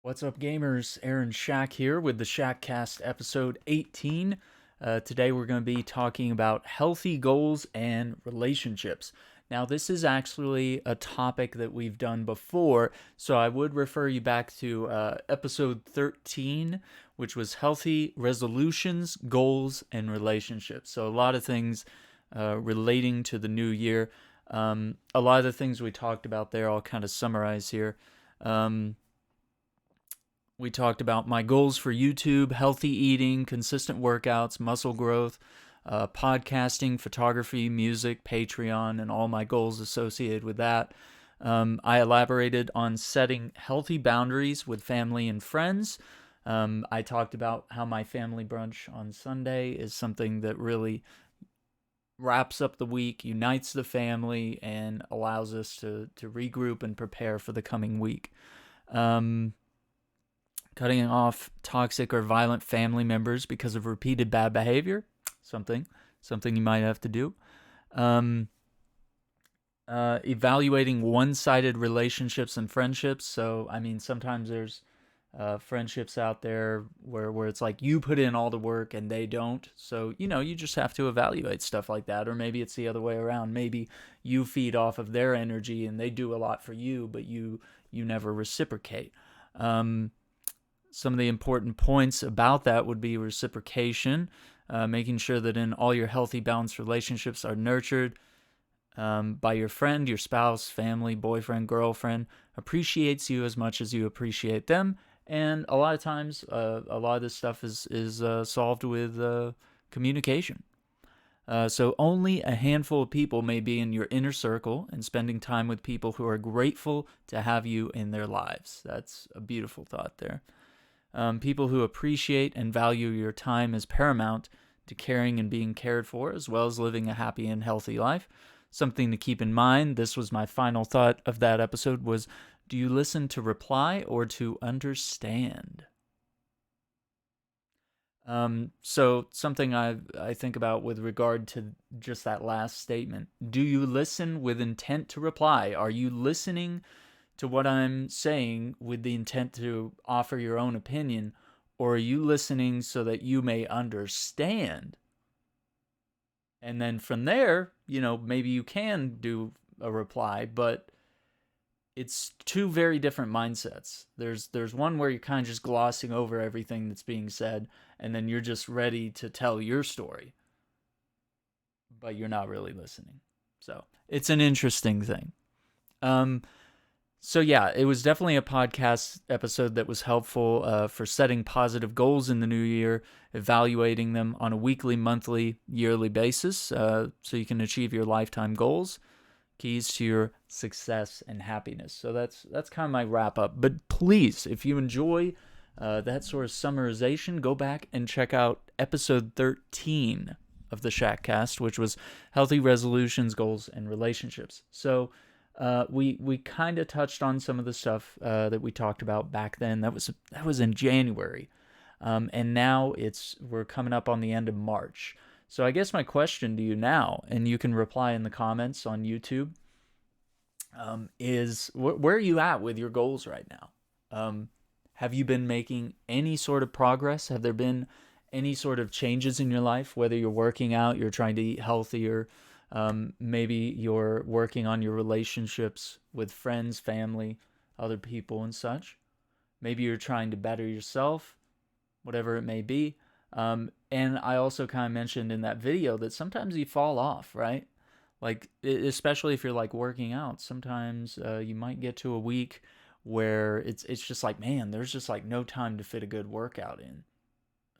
What's up, gamers? Aaron Shack here with the Shackcast episode 18. Today we're going to be talking about healthy goals and relationships. Now, this is actually a topic that we've done before, so I would refer you back to episode 13, which was healthy resolutions, goals, and relationships. So, a lot of things relating to the new year. A lot of the things we talked about there, I'll kind of summarize here. We talked about my goals for YouTube, healthy eating, consistent workouts, muscle growth, podcasting, photography, music, Patreon, and all my goals associated with that. I elaborated on setting healthy boundaries with family and friends. I talked about how my family brunch on Sunday is something that really wraps up the week, unites the family, and allows us to regroup and prepare for the coming week. Cutting off toxic or violent family members because of repeated bad behavior, something you might have to do. Evaluating one-sided relationships and friendships. So, I mean, sometimes there's friendships out there where it's like you put in all the work and they don't. So, you just have to evaluate stuff like that. Or maybe it's the other way around. Maybe you feed off of their energy and they do a lot for you, but you never reciprocate. Some of the important points about that would be reciprocation, making sure that in all your healthy, balanced relationships are nurtured by your friend, your spouse, family, boyfriend, girlfriend, appreciates you as much as you appreciate them. And a lot of times, a lot of this stuff is solved with communication. So only a handful of people may be in your inner circle, and spending time with people who are grateful to have you in their lives. That's a beautiful thought there. People who appreciate and value your time is paramount to caring and being cared for, as well as living a happy and healthy life. Something to keep in mind, this was my final thought of that episode, was do you listen to reply or to understand? So something I think about with regard to just that last statement. Do you listen with intent to reply? Are you listening to what I'm saying with the intent to offer your own opinion, or are you listening so that you may understand? And then from there, maybe you can do a reply, but it's two very different mindsets. There's one where you're kind of just glossing over everything that's being said, and then you're just ready to tell your story, but you're not really listening. So it's an interesting thing. So yeah, it was definitely a podcast episode that was helpful for setting positive goals in the new year, evaluating them on a weekly, monthly, yearly basis so you can achieve your lifetime goals, keys to your success and happiness. So that's kind of my wrap up. But please, if you enjoy that sort of summarization, go back and check out episode 13 of the Shackcast, which was healthy resolutions, goals, and relationships. So we kind of touched on some of the stuff that we talked about back then. That was in January, and now we're coming up on the end of March. So I guess my question to you now, and you can reply in the comments on YouTube, is where are you at with your goals right now? Have you been making any sort of progress? Have there been any sort of changes in your life? Whether you're working out, you're trying to eat healthier. Maybe you're working on your relationships with friends, family, other people, and such. Maybe you're trying to better yourself, whatever it may be. And I also kind of mentioned in that video that sometimes you fall off, right? Like, especially if you're like working out, sometimes you might get to a week where it's just like, man, there's just like no time to fit a good workout in.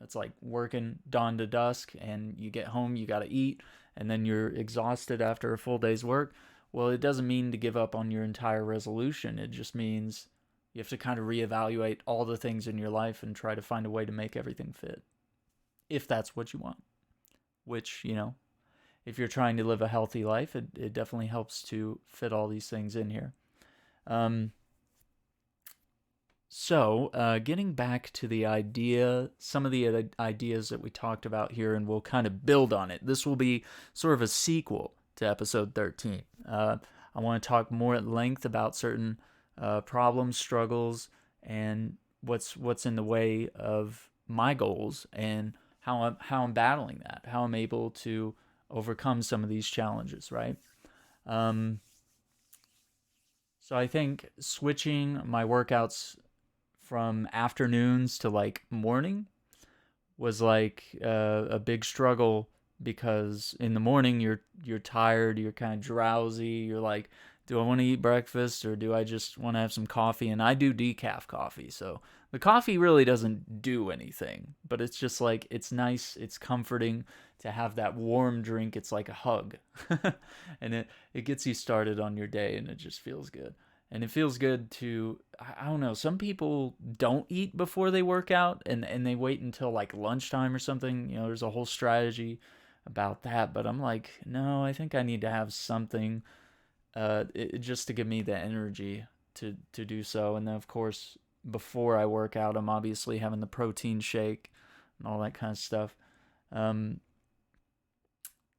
It's like working dawn to dusk, and you get home, you got to eat, and then you're exhausted after a full day's work. Well, it doesn't mean to give up on your entire resolution. It just means you have to kind of reevaluate all the things in your life and try to find a way to make everything fit, if that's what you want. Which, if you're trying to live a healthy life, it definitely helps to fit all these things in here. So, getting back to the idea, some of the ideas that we talked about here, and we'll kind of build on it. This will be sort of a sequel to episode 13. I want to talk more at length about certain problems, struggles, and what's in the way of my goals, and how I'm battling that, how I'm able to overcome some of these challenges, right? Um, so I think switching my workouts from afternoons to like morning was like a big struggle, because in the morning you're tired, you're kind of drowsy, you're like, do I want to eat breakfast or do I just want to have some coffee? And I do decaf coffee, so the coffee really doesn't do anything, but it's just like, it's nice, it's comforting to have that warm drink. It's like a hug. And it gets you started on your day, and it just feels good. And it feels good to, I don't know, some people don't eat before they work out, and they wait until like lunchtime or something. There's a whole strategy about that, but I'm like, no, I think I need to have something just to give me the energy to do so. And then of course, before I work out, I'm obviously having the protein shake and all that kind of stuff. Um,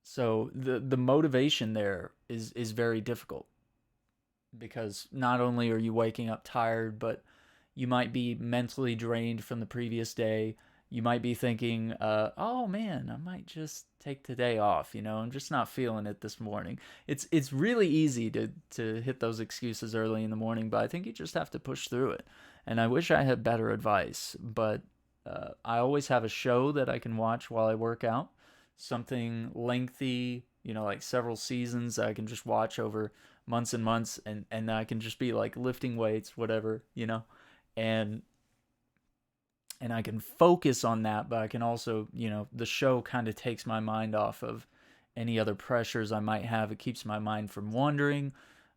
so the motivation there is very difficult, because not only are you waking up tired, but you might be mentally drained from the previous day. You might be thinking, "Oh man, I might just take today off. I'm just not feeling it this morning." It's really easy to hit those excuses early in the morning, but I think you just have to push through it. And I wish I had better advice, but I always have a show that I can watch while I work out, something lengthy, like several seasons that I can just watch over months and months, and I can just be like lifting weights, whatever, and I can focus on that. But I can also, the show kind of takes my mind off of any other pressures I might have. It keeps my mind from wandering.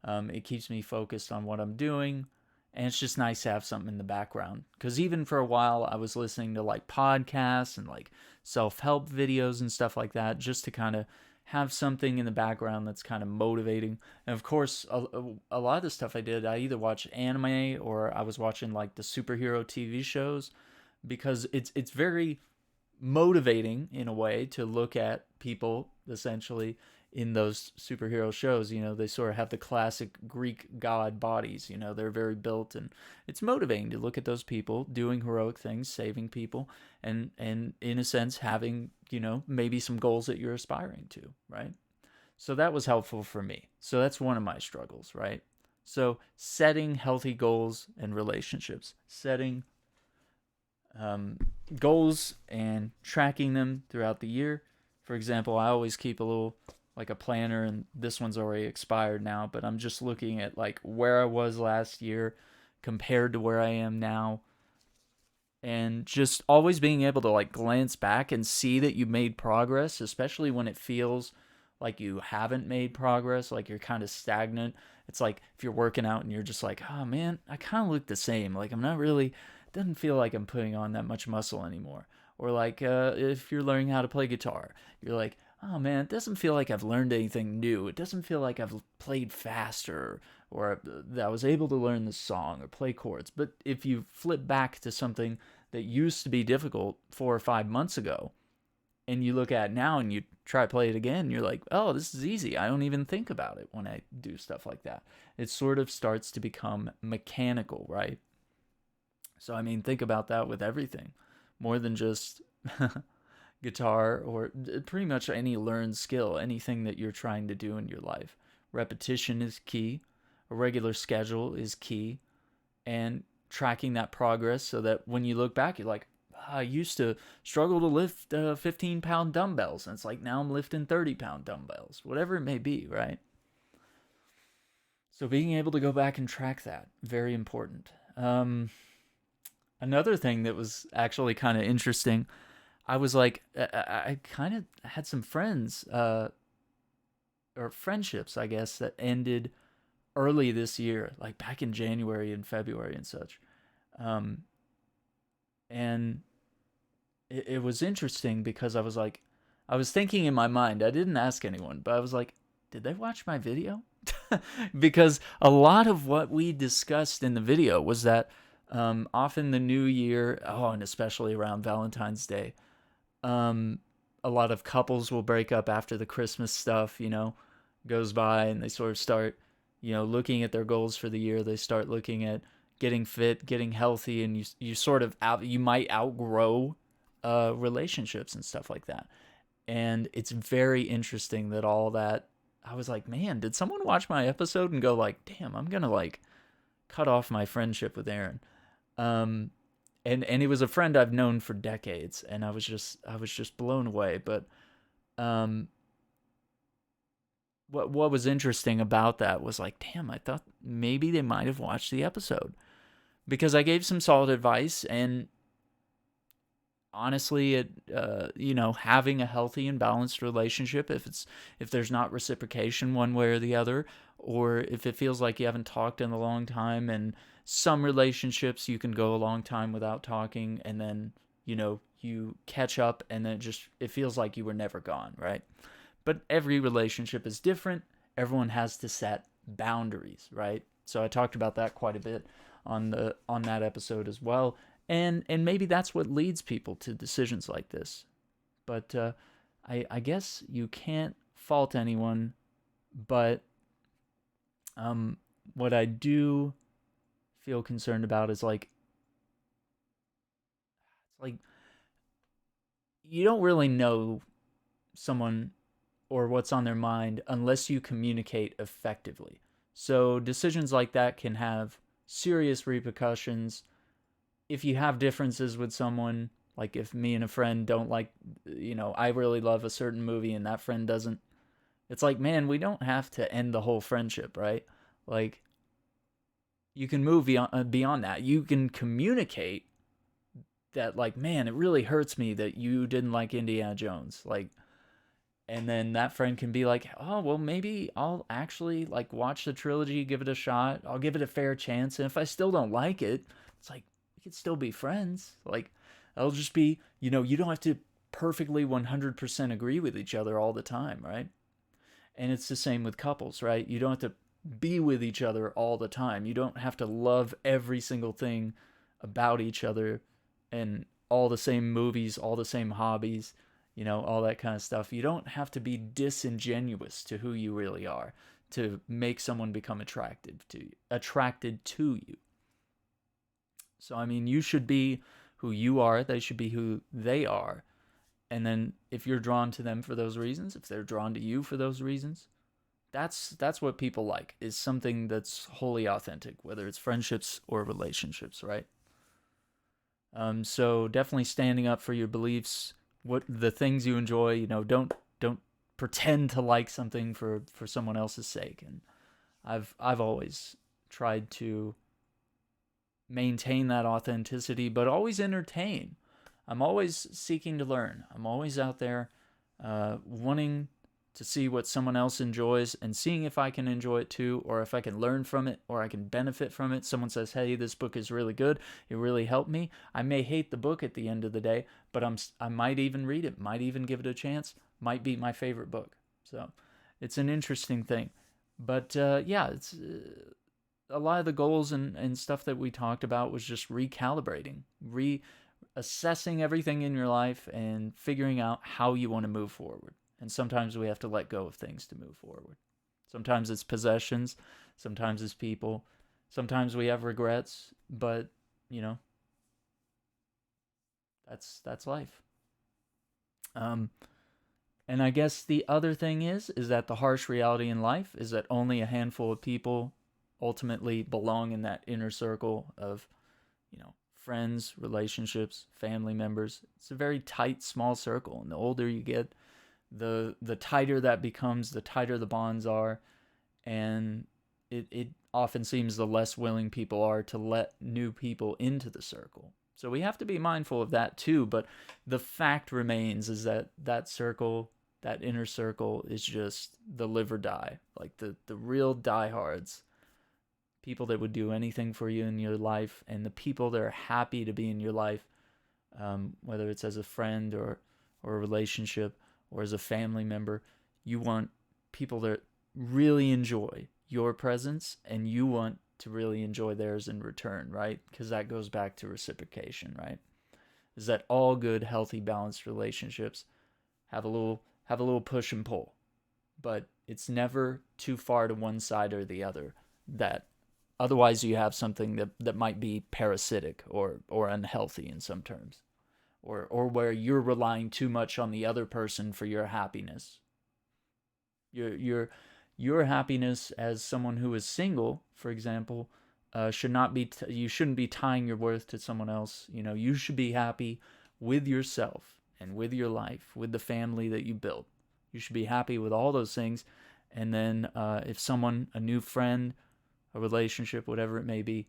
It keeps me focused on what I'm doing. And it's just nice to have something in the background. Because even for a while, I was listening to like podcasts and like self-help videos and stuff like that, just to kind of have something in the background that's kind of motivating. And of course, a lot of the stuff I did, I either watched anime or I was watching like the superhero TV shows, because it's very motivating in a way to look at people essentially in those superhero shows. They sort of have the classic Greek god bodies. They're very built, and it's motivating to look at those people doing heroic things, saving people, and in a sense having, maybe some goals that you're aspiring to, right? So that was helpful for me. So that's one of my struggles, right? So setting healthy goals and relationships, setting goals and tracking them throughout the year. For example, I always keep a little, like a planner, and this one's already expired now, but I'm just looking at like where I was last year compared to where I am now, and just always being able to like glance back and see that you made progress, especially when it feels like you haven't made progress, like you're kind of stagnant. It's like if you're working out and you're just like, oh man, I kind of look the same. Like I'm not really, it doesn't feel like I'm putting on that much muscle anymore. Or like if you're learning how to play guitar, you're like, oh man, it doesn't feel like I've learned anything new. It doesn't feel like I've played faster, or that I was able to learn this song or play chords. But if you flip back to something that used to be difficult 4 or 5 months ago, and you look at it now and you try to play it again, you're like, oh, this is easy. I don't even think about it when I do stuff like that. It sort of starts to become mechanical, right? So, I mean, think about that with everything, more than just guitar, or pretty much any learned skill, anything that you're trying to do in your life. Repetition is key. A regular schedule is key. And tracking that progress so that when you look back, you're like, I used to struggle to lift 15-pound dumbbells. And it's like, now I'm lifting 30-pound dumbbells, whatever it may be, right? So being able to go back and track that, very important. Another thing that was actually kind of interesting, I was like, I kind of had some friends, or friendships, I guess, that ended early this year, like back in January and February and such. Um, and it was interesting because I was like, I was thinking in my mind, I didn't ask anyone, but I was like, did they watch my video? Because a lot of what we discussed in the video was that often the new year, oh, and especially around Valentine's Day, um, a lot of couples will break up after the Christmas stuff, goes by, and they sort of start, looking at their goals for the year. They start looking at getting fit, getting healthy, and you sort of you might outgrow relationships and stuff like that. And it's very interesting that all that, I was like, man, did someone watch my episode and go like, damn, I'm gonna like cut off my friendship with Aaron. Um, and he was a friend I've known for decades, and I was just blown away. But um, what was interesting about that was like, damn, I thought maybe they might have watched the episode because I gave some solid advice, and honestly, having a healthy and balanced relationship, if there's not reciprocation one way or the other, or if it feels like you haven't talked in a long time, and some relationships you can go a long time without talking, and then you catch up, and then it feels like you were never gone, right? But every relationship is different. Everyone has to set boundaries, right? So I talked about that quite a bit on that episode as well. And maybe that's what leads people to decisions like this. But I guess you can't fault anyone. But what I do feel concerned about is like, it's like you don't really know someone or what's on their mind unless you communicate effectively. So decisions like that can have serious repercussions if you have differences with someone. Like if me and a friend don't like, I really love a certain movie and that friend doesn't. It's like, man, we don't have to end the whole friendship, right? Like, you can move beyond that. You can communicate that, like, man, it really hurts me that you didn't like Indiana Jones. Like, and then that friend can be like, oh, well, maybe I'll actually like watch the trilogy, give it a shot. I'll give it a fair chance. And if I still don't like it, it's like, we could still be friends. Like, it'll just be, you don't have to perfectly 100% agree with each other all the time, right? And it's the same with couples, right? You don't have to be with each other all the time. You don't have to love every single thing about each other and all the same movies, all the same hobbies, all that kind of stuff. You don't have to be disingenuous to who you really are to make someone become attracted to you. So I mean, you should be who you are, they should be who they are. And then if you're drawn to them for those reasons, if they're drawn to you for those reasons, that's what people like, is something that's wholly authentic, whether it's friendships or relationships, right? So definitely standing up for your beliefs, what the things you enjoy. Don't pretend to like something for someone else's sake. And I've always tried to maintain that authenticity, but always entertain. I'm always seeking to learn. I'm always out there wanting to see what someone else enjoys and seeing if I can enjoy it too, or if I can learn from it, or I can benefit from it. Someone says, hey, this book is really good. It really helped me. I may hate the book at the end of the day, but I might even read it, might even give it a chance, might be my favorite book. So it's an interesting thing. But yeah, it's a lot of the goals and stuff that we talked about was just recalibrating, assessing everything in your life and figuring out how you want to move forward. And sometimes we have to let go of things to move forward. Sometimes it's possessions, sometimes it's people, sometimes we have regrets, but that's life. And I guess the other thing is that the harsh reality in life is that only a handful of people ultimately belong in that inner circle of, friends, relationships, family members. It's a very tight, small circle. And the older you get, the tighter that becomes, the tighter the bonds are. And it often seems the less willing people are to let new people into the circle. So we have to be mindful of that too. But the fact remains is that circle, that inner circle, is just the live or die. Like the real diehards, people that would do anything for you in your life, and the people that are happy to be in your life, whether it's as a friend or a relationship or as a family member. You want people that really enjoy your presence, and you want to really enjoy theirs in return, right? Because that goes back to reciprocation, right? Is that all good, healthy, balanced relationships have a little push and pull, but it's never too far to one side or the other that Otherwise, you have something that might be parasitic or unhealthy in some terms, or where you're relying too much on the other person for your happiness. Your your your happiness as someone who is single, for example, should not be. You shouldn't be tying your worth to someone else. You should be happy with yourself and with your life, with the family that you built. You should be happy with all those things. And then, if someone, a new friend, a relationship, whatever it may be,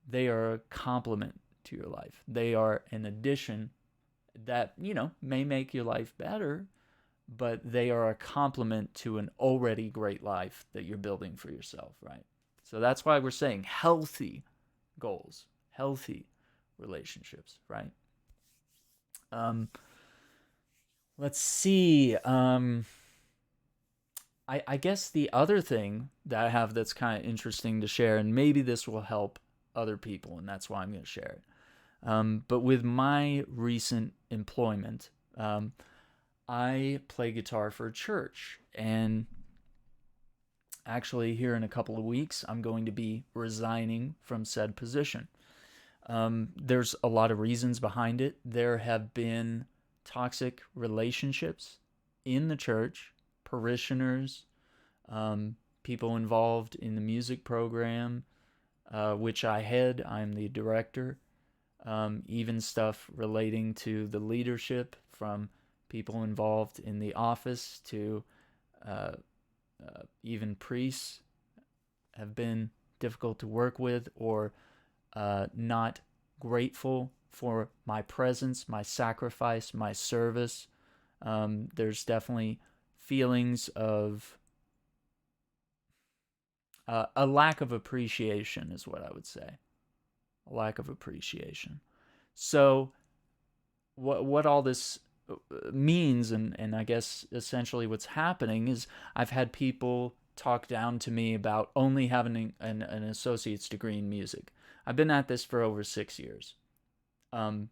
they are a complement to your life. They are an addition that, may make your life better, but they are a complement to an already great life that you're building for yourself, right? So that's why we're saying healthy goals, healthy relationships, right? Um, let's see. I guess the other thing that I have that's kind of interesting to share, and maybe this will help other people, and that's why I'm going to share it. But with my recent employment, I play guitar for a church, and actually, here in a couple of weeks, I'm going to be resigning from said position. There's a lot of reasons behind it. There have been toxic relationships in the church, parishioners, people involved in the music program, which I head. I'm the director. Even stuff relating to the leadership, from people involved in the office to uh, even priests, have been difficult to work with, or not grateful for my presence, my sacrifice, my service. There's definitely feelings of a lack of appreciation, is what I would say. A lack of appreciation. So, what all this means, and I guess essentially what's happening is, I've had people talk down to me about only having an associate's degree in music. I've been at this for over 6 years, um,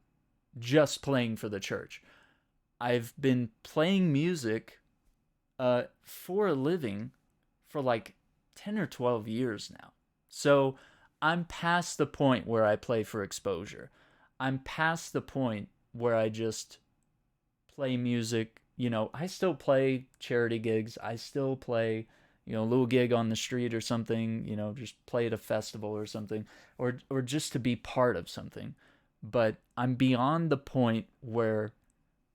just playing for the church. I've been playing music for a living for like 10 or 12 years now. So I'm past the point where I play for exposure. I'm past the point where I just play music. I still play charity gigs. I still play, a little gig on the street or something, just play at a festival or something, or just to be part of something. But I'm beyond the point where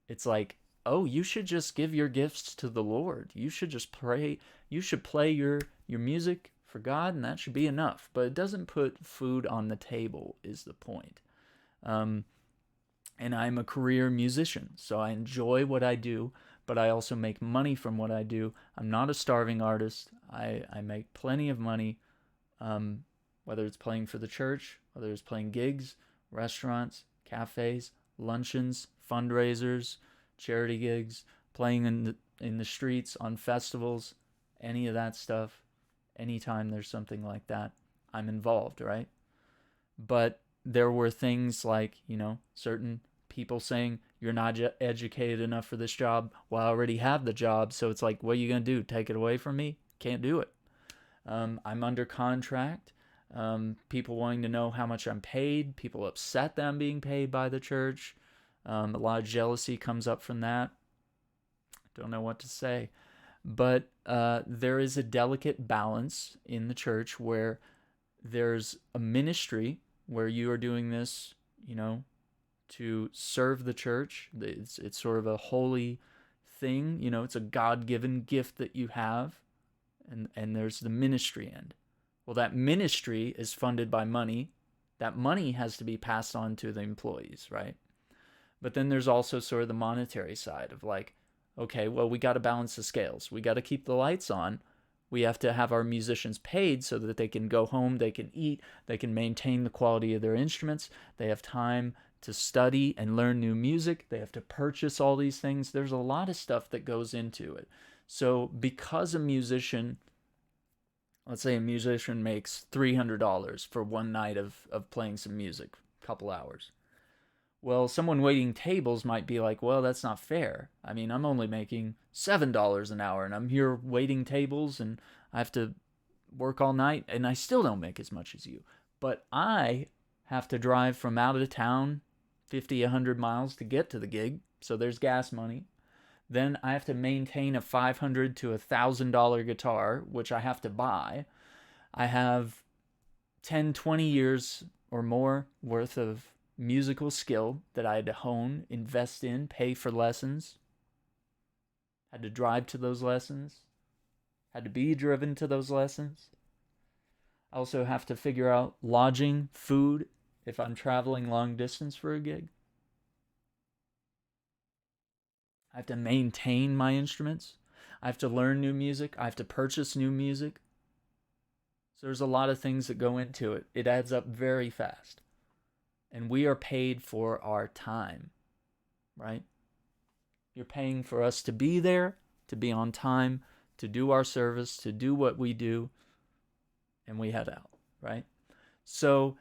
it's like, oh, you should just give your gifts to the Lord. You should just pray. You should play your music for God, and that should be enough. But it doesn't put food on the table, is the point. Um, and I'm a career musician, so I enjoy what I do, but I also make money from what I do. I'm not a starving artist. I make plenty of money, whether it's playing for the church, whether it's playing gigs, restaurants, cafes, luncheons, fundraisers, charity gigs, playing in the streets, on festivals, any of that stuff. Anytime there's something like that, I'm involved, right? But there were things like, certain people saying, you're not educated enough for this job. Well, I already have the job, so it's like, what are you going to do? Take it away from me? Can't do it. I'm under contract. People wanting to know how much I'm paid. People upset that I'm being paid by the church. A lot of jealousy comes up from that. Don't know what to say. But there is a delicate balance in the church where there's a ministry where you are doing this, to serve the church. It's sort of a holy thing. It's a God-given gift that you have. And there's the ministry end. Well, that ministry is funded by money. That money has to be passed on to the employees, right? But then there's also sort of the monetary side of like, okay, well, we got to balance the scales. We got to keep the lights on. We have to have our musicians paid so that they can go home, they can eat, they can maintain the quality of their instruments. They have time to study and learn new music. They have to purchase all these things. There's a lot of stuff that goes into it. So because a musician, let's say a musician makes $300 for one night of playing some music, a couple hours. Well, someone waiting tables might be like, well, that's not fair. I mean, I'm only making $7 an hour, and I'm here waiting tables, and I have to work all night, and I still don't make as much as you. But I have to drive from out of town 50, 100 miles to get to the gig, so there's gas money. Then I have to maintain a $500 to $1,000 guitar, which I have to buy. I have 10, 20 years or more worth of musical skill that I had to hone, invest in, pay for lessons, had to drive to those lessons, had to be driven to those lessons. I also have to figure out lodging, food, if I'm traveling long distance for a gig. I have to maintain my instruments. I have to learn new music. I have to purchase new music. So there's a lot of things that go into it. It adds up very fast. And we are paid for our time, right? You're paying for us to be there, to be on time, to do our service, to do what we do, and we head out, right? So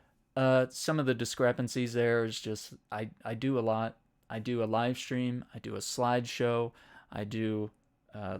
some of the discrepancies there is just I do a lot. I do a live stream. I do a slideshow. I do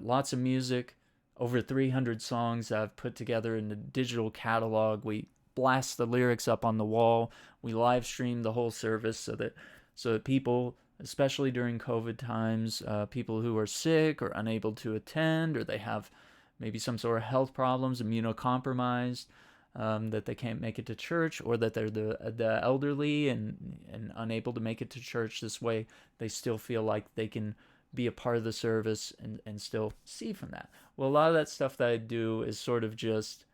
lots of music. Over 300 songs I've put together in the digital catalog. We blast the lyrics up on the wall. We live stream the whole service so that people, especially during COVID times, people who are sick or unable to attend, or they have maybe some sort of health problems, immunocompromised, that they can't make it to church, or that they're the elderly and unable to make it to church. This way they still feel like they can be a part of the service and still see from that. Well, a lot of that stuff that I do is sort of just,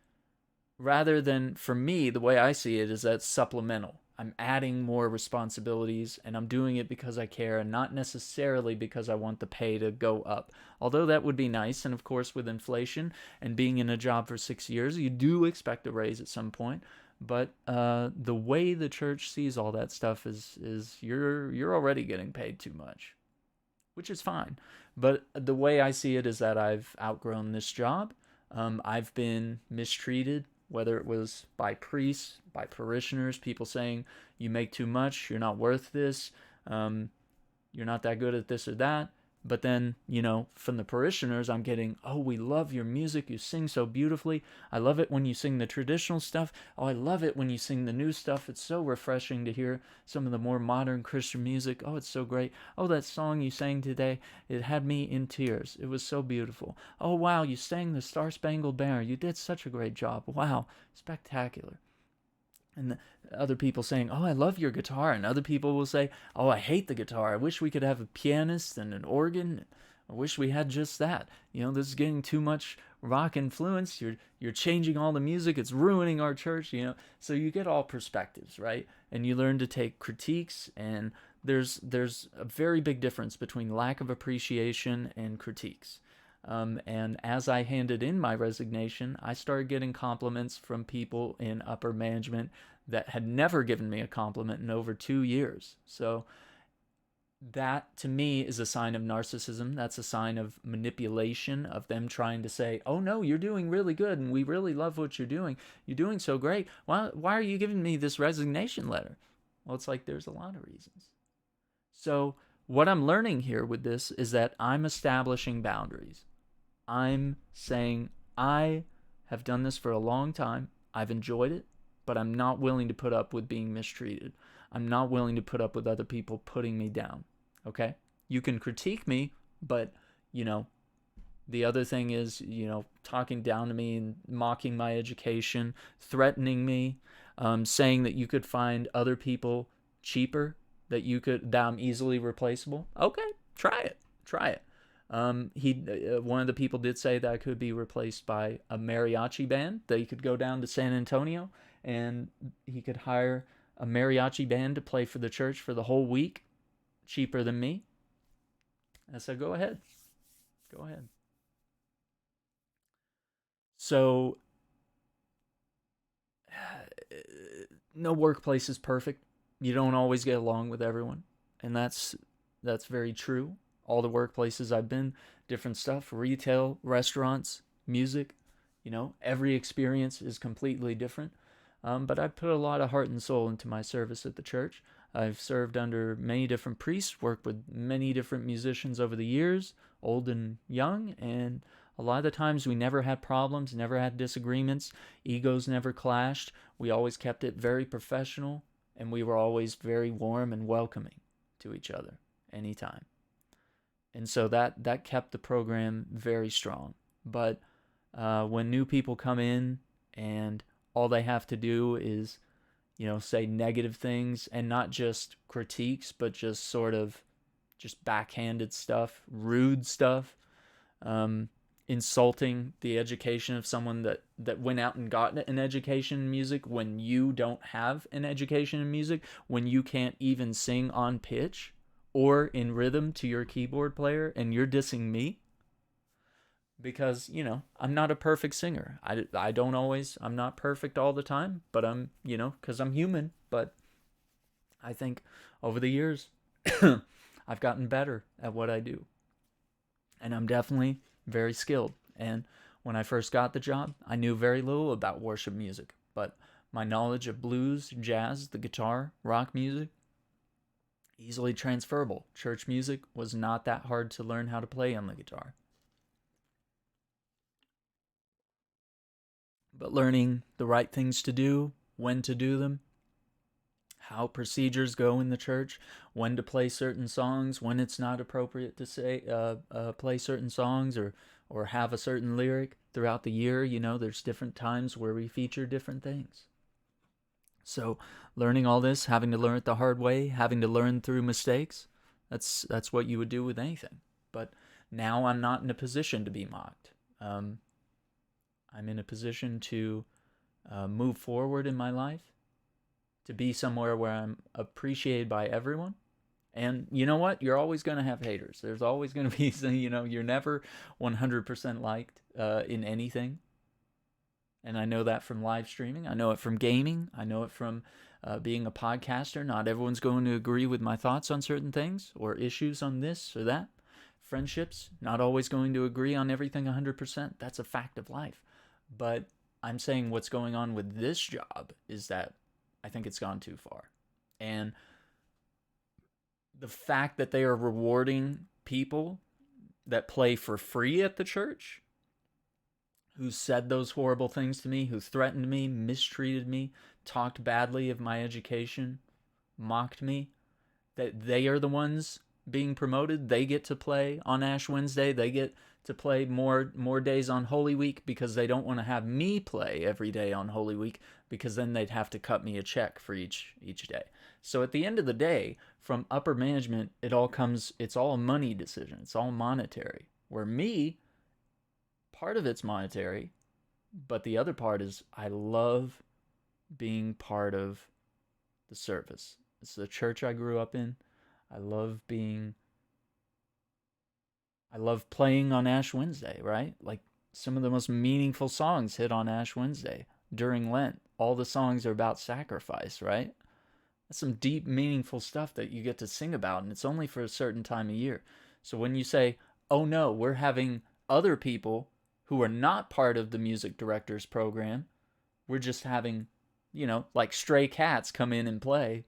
rather than, for me, the way I see it is that supplemental. I'm adding more responsibilities, and I'm doing it because I care, and not necessarily because I want the pay to go up. Although that would be nice, and of course with inflation and being in a job for 6 years, you do expect a raise at some point. But the way the church sees all that stuff is you're already getting paid too much, which is fine. But the way I see it is that I've outgrown this job. I've been mistreated, whether it was by priests, by parishioners, people saying, you make too much, you're not worth this, you're not that good at this or that. But then, from the parishioners, I'm getting, oh, we love your music, you sing so beautifully. I love it when you sing the traditional stuff. Oh, I love it when you sing the new stuff. It's so refreshing to hear some of the more modern Christian music. Oh, it's so great. Oh, that song you sang today, it had me in tears. It was so beautiful. Oh, wow, you sang the Star Spangled Banner. You did such a great job. Wow, spectacular. And other people saying, oh, I love your guitar. And other people will say, oh, I hate the guitar. I wish we could have a pianist and an organ. I wish we had just that. This is getting too much rock influence. You're changing all the music. It's ruining our church, So you get all perspectives, right? And you learn to take critiques. And there's a very big difference between lack of appreciation and critiques. And as I handed in my resignation, I started getting compliments from people in upper management that had never given me a compliment in over 2 years. So that, to me, is a sign of narcissism. That's a sign of manipulation, of them trying to say, oh, no, you're doing really good, and we really love what you're doing. You're doing so great. Why are you giving me this resignation letter? Well, it's like there's a lot of reasons. So what I'm learning here with this is that I'm establishing boundaries. I'm saying I have done this for a long time. I've enjoyed it, but I'm not willing to put up with being mistreated. I'm not willing to put up with other people putting me down. Okay? You can critique me, but, the other thing is, talking down to me and mocking my education, threatening me, saying that you could find other people cheaper, that I'm easily replaceable. Okay, try it. One of the people did say that I could be replaced by a mariachi band. That he could go down to San Antonio and he could hire a mariachi band to play for the church for the whole week, cheaper than me. I said, go ahead. So, no workplace is perfect. You don't always get along with everyone, and that's very true. All the workplaces I've been, different stuff, retail, restaurants, music, every experience is completely different. But I put a lot of heart and soul into my service at the church. I've served under many different priests, worked with many different musicians over the years, old and young, and A lot of the times we never had problems, never had disagreements, egos never clashed. We always kept it very professional, and we were always very warm and welcoming to each other anytime. And so that kept the program very strong. But when new people come in and all they have to do is, say negative things, and not just critiques, but just sort of just backhanded stuff, rude stuff, um, insulting the education of someone that went out and got an education in music when you don't have an education in music, when you can't even sing on pitch or in rhythm to your keyboard player, and you're dissing me because, I'm not a perfect singer. I don't always, I'm not perfect all the time, but I'm, because I'm human. But I think over the years, I've gotten better at what I do. And I'm definitely very skilled. And when I first got the job, I knew very little about worship music, but my knowledge of blues, jazz, the guitar, rock music, easily transferable. Church music was not that hard to learn how to play on the guitar. But learning the right things to do, when to do them, how procedures go in the church, when to play certain songs, when it's not appropriate to say play certain songs or have a certain lyric throughout the year. There's different times where we feature different things. So learning all this, having to learn it the hard way, having to learn through mistakes, that's what you would do with anything. But now I'm not in a position to be mocked. I'm in a position to move forward in my life, to be somewhere where I'm appreciated by everyone. And you know what? You're always going to have haters. There's always going to be, you're never 100% liked in anything. And I know that from live streaming. I know it from gaming. I know it from being a podcaster. Not everyone's going to agree with my thoughts on certain things or issues on this or that. Friendships, not always going to agree on everything 100%. That's a fact of life. But I'm saying what's going on with this job is that I think it's gone too far. And the fact that they are rewarding people that play for free at the church, who said those horrible things to me, who threatened me, mistreated me, talked badly of my education, mocked me, that they are the ones being promoted. They get to play on Ash Wednesday. They get to play more days on Holy Week because they don't want to have me play every day on Holy Week, because then they'd have to cut me a check for each day. So at the end of the day, from upper management, it's all a money decision. It's all monetary. Where me, part of it's monetary, but the other part is I love being part of the service. It's the church I grew up in. I love playing on Ash Wednesday, right? Like, some of the most meaningful songs hit on Ash Wednesday during Lent. All the songs are about sacrifice, right? That's some deep, meaningful stuff that you get to sing about, and it's only for a certain time of year. So when you say, oh no, we're having other people who are not part of the music director's program, we're just having, like stray cats come in and play,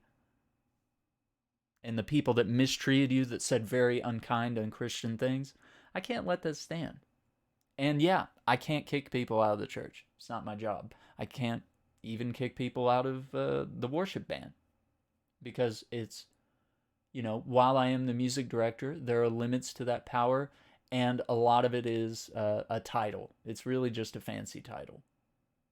and the people that mistreated you, that said very unkind, unchristian things, I can't let that stand. And yeah, I can't kick people out of the church. It's not my job. I can't even kick people out of the worship band, because it's, while I am the music director, there are limits to that power, and a lot of it is a title. It's really just a fancy title.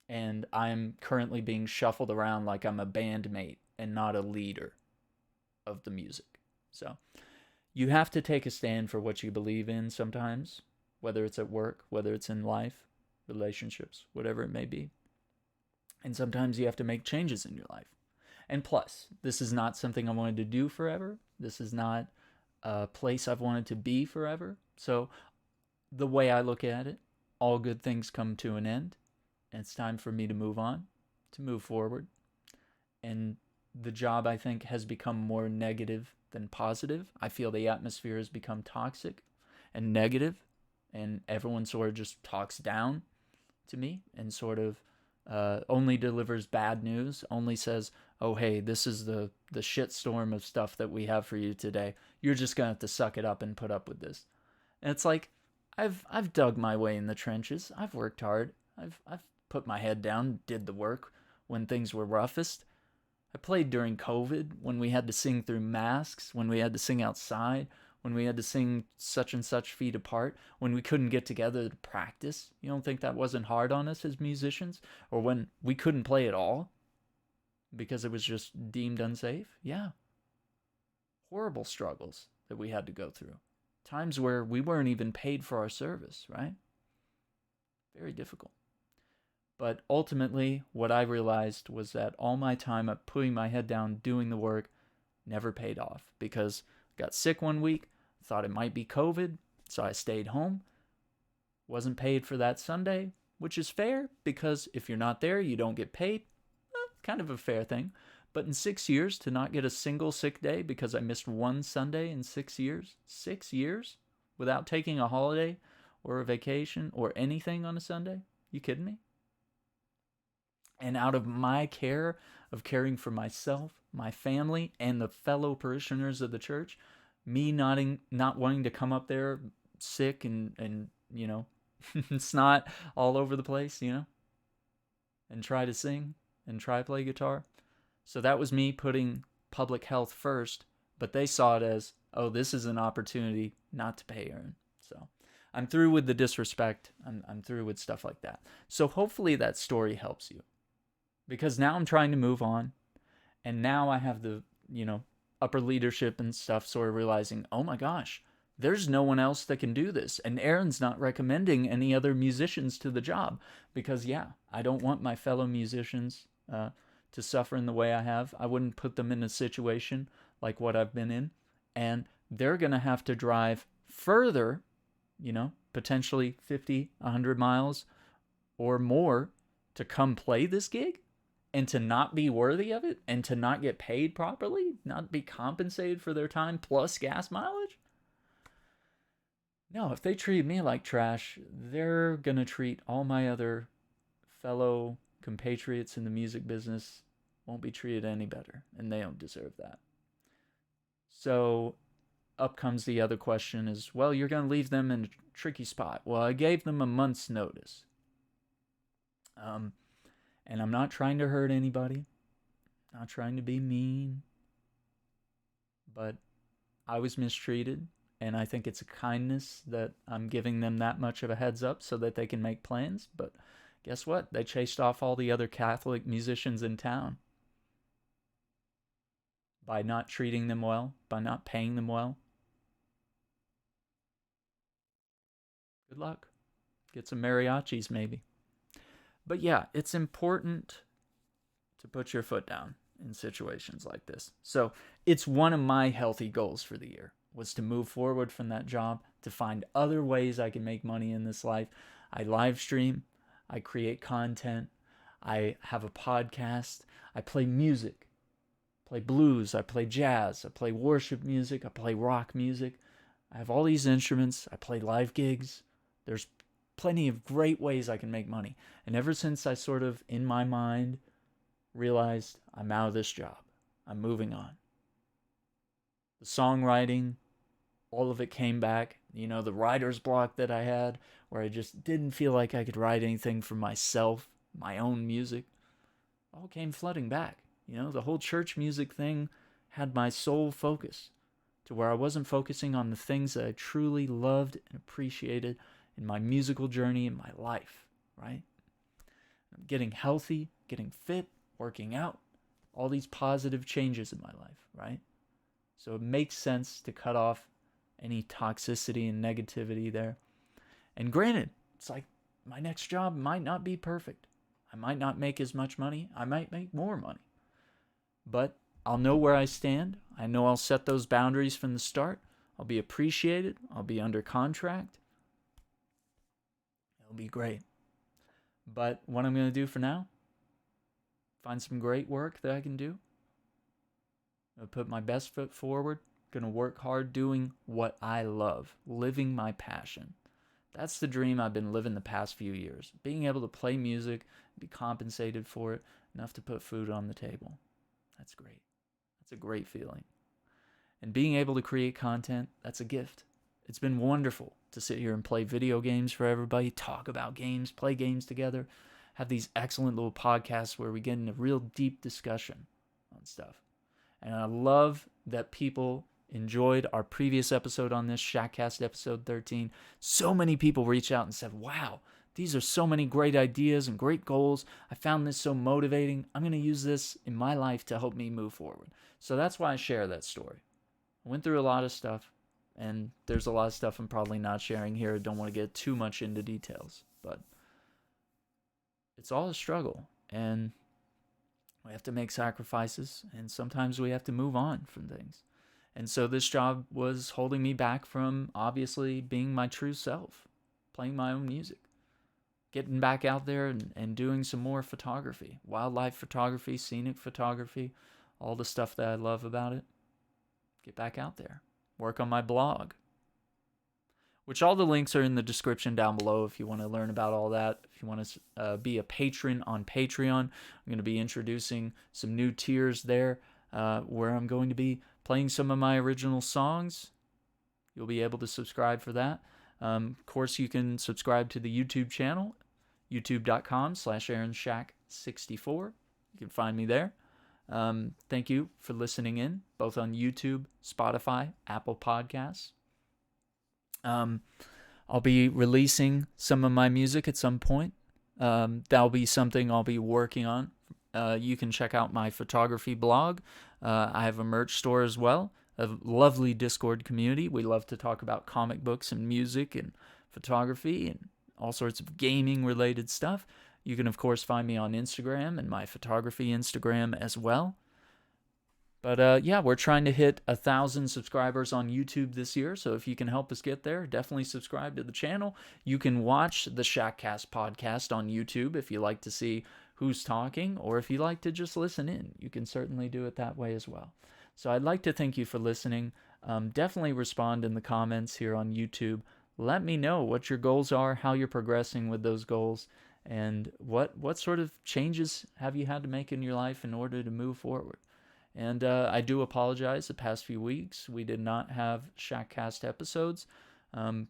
And I'm currently being shuffled around like I'm a bandmate and not a leader of the music. So you have to take a stand for what you believe in sometimes, whether it's at work, whether it's in life, relationships, whatever it may be. And sometimes you have to make changes in your life. And plus, this is not something I wanted to do forever. This is not a place I've wanted to be forever. So the way I look at it, all good things come to an end. And it's time for me to move on, to move forward. And the job, I think, has become more negative than positive. I feel the atmosphere has become toxic and negative, and everyone sort of just talks down to me and sort of only delivers bad news, only says, oh, hey, this is the shitstorm of stuff that we have for you today. You're just going to have to suck it up and put up with this. And it's like, I've dug my way in the trenches. I've worked hard. I've put my head down, did the work when things were roughest. I played during COVID when we had to sing through masks, when we had to sing outside, when we had to sing such and such feet apart, when we couldn't get together to practice. You don't think that wasn't hard on us as musicians? Or when we couldn't play at all because it was just deemed unsafe? Yeah. Horrible struggles that we had to go through. Times where we weren't even paid for our service, right? Very difficult. But ultimately, what I realized was that all my time of putting my head down, doing the work, never paid off because I got sick one week, thought it might be COVID, so I stayed home. Wasn't paid for that Sunday, which is fair because if you're not there, you don't get paid. Kind of a fair thing. But in 6 years, to not get a single sick day because I missed one Sunday in 6 years without taking a holiday or a vacation or anything on a Sunday? You kidding me? And out of my care of caring for myself, my family, and the fellow parishioners of the church, me not wanting to come up there sick and snot all over the place, and try to sing and try to play guitar. So that was me putting public health first, but they saw it as, oh, this is an opportunity not to pay Aaron. So I'm through with the disrespect. I'm through with stuff like that. So hopefully that story helps you. Because now I'm trying to move on, and now I have the, upper leadership and stuff sort of realizing, oh my gosh, there's no one else that can do this. And Aaron's not recommending any other musicians to the job because, I don't want my fellow musicians to suffer in the way I have. I wouldn't put them in a situation like what I've been in. And they're going to have to drive further, potentially 50, 100 miles or more to come play this gig. And to not be worthy of it, and to not get paid properly, not be compensated for their time plus gas mileage? No, if they treat me like trash, they're going to treat all my other fellow compatriots in the music business, won't be treated any better, and they don't deserve that. So up comes the other question is, well, you're going to leave them in a tricky spot. Well, I gave them a month's notice. And I'm not trying to hurt anybody, not trying to be mean, but I was mistreated, and I think it's a kindness that I'm giving them that much of a heads up so that they can make plans. But guess what? They chased off all the other Catholic musicians in town by not treating them well, by not paying them well. Good luck. Get some mariachis, maybe. But yeah, it's important to put your foot down in situations like this. So it's one of my healthy goals for the year was to move forward from that job, to find other ways I can make money in this life. I live stream, I create content, I have a podcast, I play music, I play blues, I play jazz, I play worship music, I play rock music. I have all these instruments, I play live gigs. There's plenty of great ways I can make money. And ever since I sort of, in my mind, realized I'm out of this job, I'm moving on. The songwriting, all of it came back. The writer's block that I had, where I just didn't feel like I could write anything for myself, my own music, all came flooding back. The whole church music thing had my sole focus to where I wasn't focusing on the things that I truly loved and appreciated in my musical journey in my life, right? I'm getting healthy, getting fit, working out, all these positive changes in my life, right? So it makes sense to cut off any toxicity and negativity there. And granted, it's like my next job might not be perfect. I might not make as much money. I might make more money. But I'll know where I stand. I know I'll set those boundaries from the start. I'll be appreciated. I'll be under contract. It'll be great. But what I'm going to do for now, find some great work that I can do. I'll put my best foot forward. Going to work hard doing what I love, living my passion. That's the dream I've been living the past few years. Being able to play music, be compensated for it, enough to put food on the table. That's great. That's a great feeling. And being able to create content, that's a gift. It's been wonderful to sit here and play video games for everybody, talk about games, play games together, have these excellent little podcasts where we get in a real deep discussion on stuff. And I love that people enjoyed our previous episode on this, Shackcast episode 13. So many people reached out and said, wow, these are so many great ideas and great goals. I found this so motivating. I'm going to use this in my life to help me move forward. So that's why I share that story. I went through a lot of stuff, and there's a lot of stuff I'm probably not sharing here. I don't want to get too much into details, but it's all a struggle, and we have to make sacrifices, and sometimes we have to move on from things. And so this job was holding me back from obviously being my true self, playing my own music, getting back out there and doing some more photography, wildlife photography, scenic photography, all the stuff that I love about it. Get back out there, work on my blog, which all the links are in the description down below if you want to learn about all that. If you want to be a patron on Patreon, I'm going to be introducing some new tiers there where I'm going to be playing some of my original songs. You'll be able to subscribe for that. Of course, you can subscribe to the YouTube channel, youtube.com/AaronsShack64. You can find me there. Thank you for listening in, both on YouTube, Spotify, Apple Podcasts. I'll be releasing some of my music at some point. That'll be something I'll be working on. You can check out my photography blog. I have a merch store as well, a lovely Discord community. We love to talk about comic books and music and photography and all sorts of gaming related stuff. You can, of course, find me on Instagram and my photography Instagram as well. But yeah, we're trying to hit 1,000 subscribers on YouTube this year. So if you can help us get there, definitely subscribe to the channel. You can watch the Shackcast podcast on YouTube if you like to see who's talking, or if you like to just listen in. You can certainly do it that way as well. So I'd like to thank you for listening. Definitely respond in the comments here on YouTube. Let me know what your goals are, how you're progressing with those goals, and what sort of changes have you had to make in your life in order to move forward. And I do apologize. The past few weeks, we did not have Shackcast episodes.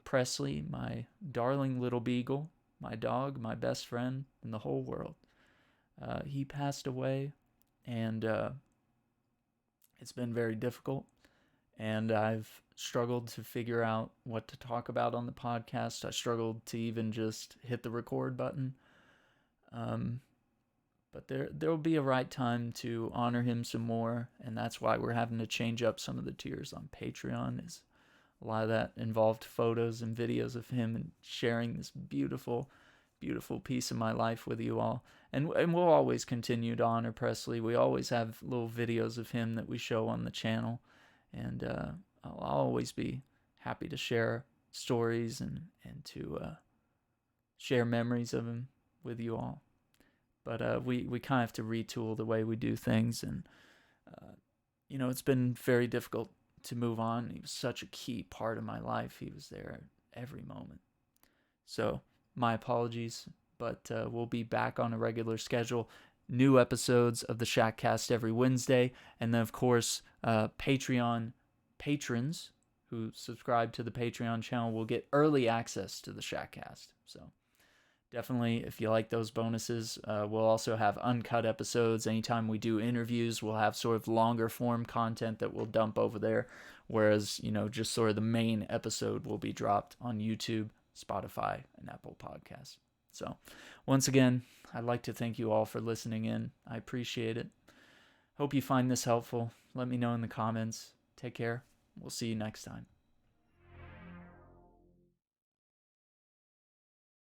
Presley, my darling little beagle, my dog, my best friend in the whole world, he passed away, and it's been very difficult. And I've struggled to figure out what to talk about on the podcast. I struggled to even just hit the record button. But there will be a right time to honor him some more, and that's why we're having to change up some of the tiers on Patreon. Is a lot of that involved photos and videos of him and sharing this beautiful, beautiful piece of my life with you all. And we'll always continue to honor Presley. We always have little videos of him that we show on the channel, and I'll always be happy to share stories and to share memories of him with you all. But we kind of have to retool the way we do things. And, it's been very difficult to move on. He was such a key part of my life. He was there every moment. So my apologies, but we'll be back on a regular schedule. New episodes of the Shackcast every Wednesday. And then, of course, Patreon patrons who subscribe to the Patreon channel will get early access to the Shackcast. So definitely, if you like those bonuses, we'll also have uncut episodes. Anytime we do interviews, we'll have sort of longer form content that we'll dump over there. Whereas, just sort of the main episode will be dropped on YouTube, Spotify, and Apple Podcasts. So once again, I'd like to thank you all for listening in. I appreciate it. Hope you find this helpful. Let me know in the comments. Take care. We'll see you next time.